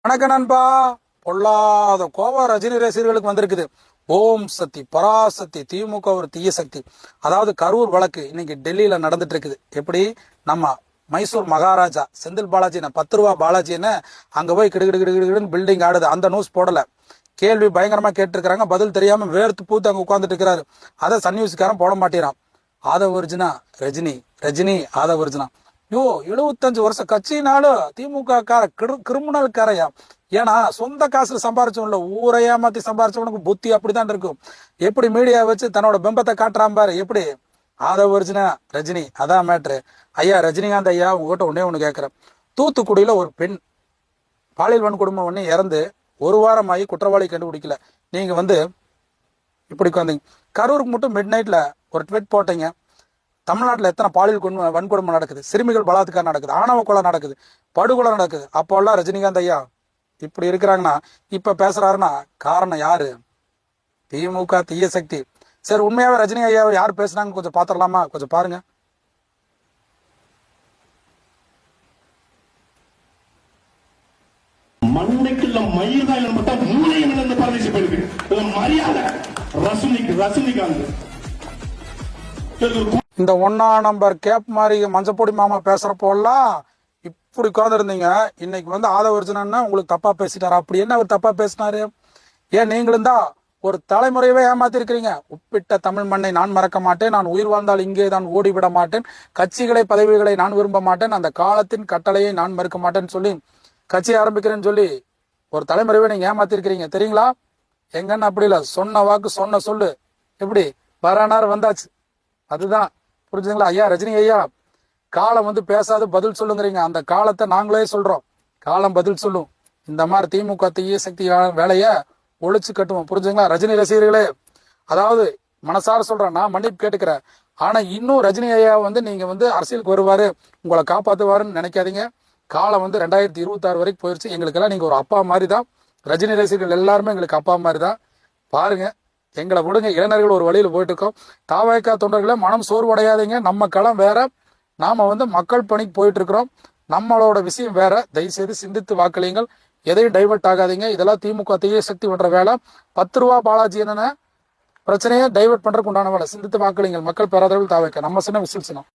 வணக்கம் நண்பா. பொல்லாத கோவம் ரஜினி ரசிகர்களுக்கு வந்திருக்குது. ஓம் சக்தி பராசக்தி, திமுக ஒரு தீய சக்தி. அதாவது கரூர் வழக்கு இன்னைக்கு டெல்லியில நடந்துட்டு இருக்குது. எப்படி நம்ம மைசூர் மகாராஜா செந்தில் பாலாஜி 10 ரூபா பாலாஜின்னு அங்க போய் கிடுகிடுன்னு பில்டிங் ஆடுது. அந்த நியூஸ் போடல. கேள்வி பயங்கரமா கேட்டிருக்கிறாங்க, பதில் தெரியாம வேர்த்து பூத்து அங்க உட்கார்ந்துட்டு இருக்கிறாரு. அதை சன் நியூஸ்காரன் போட மாட்டேறான். ஆதவர்ஜுனா ரஜினி, ரஜினி ஆதவர்ஜுனா. 75 வருஷம் கட்சினாலும் திமுக கார கிரிமினல் காரையா. ஏன்னா சொந்த காசுல சம்பாரிச்சவன்ல ஊரை ஏமாத்தி சம்பாரிச்சவனுக்கு புத்தி அப்படிதான் இருக்கும். எப்படி மீடியா வச்சு தன்னோட பிம்பத்தை காட்டுறான் பாரு. எப்படி ஆதவர்ஜுனா ரஜினி, அதான் மேட்ரு. ஐயா ரஜினிகாந்த் ஐயா, உங்ககிட்ட ஒண்ணு கேட்கிறேன். தூத்துக்குடியில ஒரு பெண் பாலியல் வன்கொடுமை ஒண்ணு இறந்து 1 வாரம் ஆகி குற்றவாளி கண்டுபிடிக்கல. நீங்க இப்படி உட்காந்தீங்க. கரூருக்கு மட்டும் மிட் நைட்ல ஒரு ட்வீட் போட்டீங்க. தமிழ்நாட்டில் எத்தனை பாலியல் வன்கொடுமை நடக்குது, சிறுமிகள் பலாத்காரம் நடக்குது, ஆணவ கொலை நடக்குது, படுகொலை நடக்குது. அப்போல்லாம் ரஜினிகாந்த் ஐயா இப்படி இருக்கிறாங்கன்னா இப்ப பேசுறாருன்னா காரணம் யாரு? திமுக தீய சக்தி. சரி, உண்மையாவே ரஜினி ஐயாவை யார் பேசுனாங்க கொஞ்சம் பாத்திரலாமா? கொஞ்சம் பாருங்க. மண்டைக்குள்ள மயிர்தான் மட்டும் மூளையை நடந்து பரதேசி போயிருக்கு. மரியாதை ரஜினிகாந்த் இந்த 1ஆம் நம்பர் கேப் மாதிரி மஞ்சப்பொடி மாமா பேசுறப்போலாம் இப்படி உட்கார்ந்துருந்தீங்க. இன்னைக்கு ஆதவர்ஜுனா உங்களுக்கு தப்பா பேசிட்டாரு. அப்படி என்ன அவர் தப்பா பேசினாரு? ஏன் நீங்களும் தான் ஒரு தலைமுறையவே ஏமாத்தி இருக்கிறீங்க. உப்பிட்ட தமிழ் மண்ணை நான் மறக்க மாட்டேன், நான் உயிர் வாழ்ந்தால் இங்கே தான் ஓடிவிட மாட்டேன், கட்சிகளை பதவிகளை நான் விரும்ப மாட்டேன், அந்த காலத்தின் கட்டளையை நான் மறுக்க மாட்டேன்னு சொல்லி கட்சி ஆரம்பிக்கிறேன்னு சொல்லி ஒரு தலைமுறையவே நீங்க ஏமாத்தி இருக்கிறீங்க. தெரியுங்களா? எங்கன்னு அப்படி இல்ல, சொன்ன வாக்கு சொன்ன சொல்லு. எப்படி வரானார் வந்தாச்சு. அதுதான் புரிஞ்சுங்களா? ஐயா ரஜினி ஐயா, காலம் பேசாது பதில் சொல்லுங்கிறீங்க. அந்த காலத்தை நாங்களே சொல்றோம். காலம் பதில் சொல்லும். இந்த மாதிரி திமுக தீய சக்தி வேலைய ஒழிச்சு கட்டுவோம். புரிஞ்சுங்களா? ரஜினி ரசிகர்களே, அதாவது மனசார சொல்றேன், நான் மன்னிப்பு கேட்டுக்கிறேன். ஆனா இன்னும் ரஜினி ஐயா நீங்க அரசியலுக்கு வருவாரு, உங்களை காப்பாத்துவாருன்னு நினைக்காதீங்க. காலம் 2026 வரைக்கும் போயிருச்சு. எங்களுக்கெல்லாம் நீங்க ஒரு அப்பா மாதிரி தான். ரஜினி ரசிகர்கள் எல்லாருமே எங்களுக்கு அப்பா மாதிரி தான். பாருங்க, எங்களை விடுங்க. இளைஞர்கள் ஒரு வழியில் போயிட்டு இருக்கோம். தாவேக்கா தொண்டர்களே, மனம் சோர்வடையாதீங்க. நம்ம களம் வேற, நாம மக்கள் பணிக்கு போயிட்டு இருக்கிறோம். நம்மளோட விஷயம் வேற. தயவுசெய்து சிந்தித்து வாக்களியுங்கள். எதையும் டைவர்ட் ஆகாதீங்க. இதெல்லாம் திமுக தீய சக்தி பண்ற வேலை. 10 ரூபா பாலாஜி என்ன பிரச்சனையை டைவர்ட் பண்றதுக்கு உண்டான வேலை. சிந்தித்து வாக்களியுங்கள். மக்கள் பேராதரவில் தாவேக்கா. நம்ம சின்ன விசில் சின்னம்.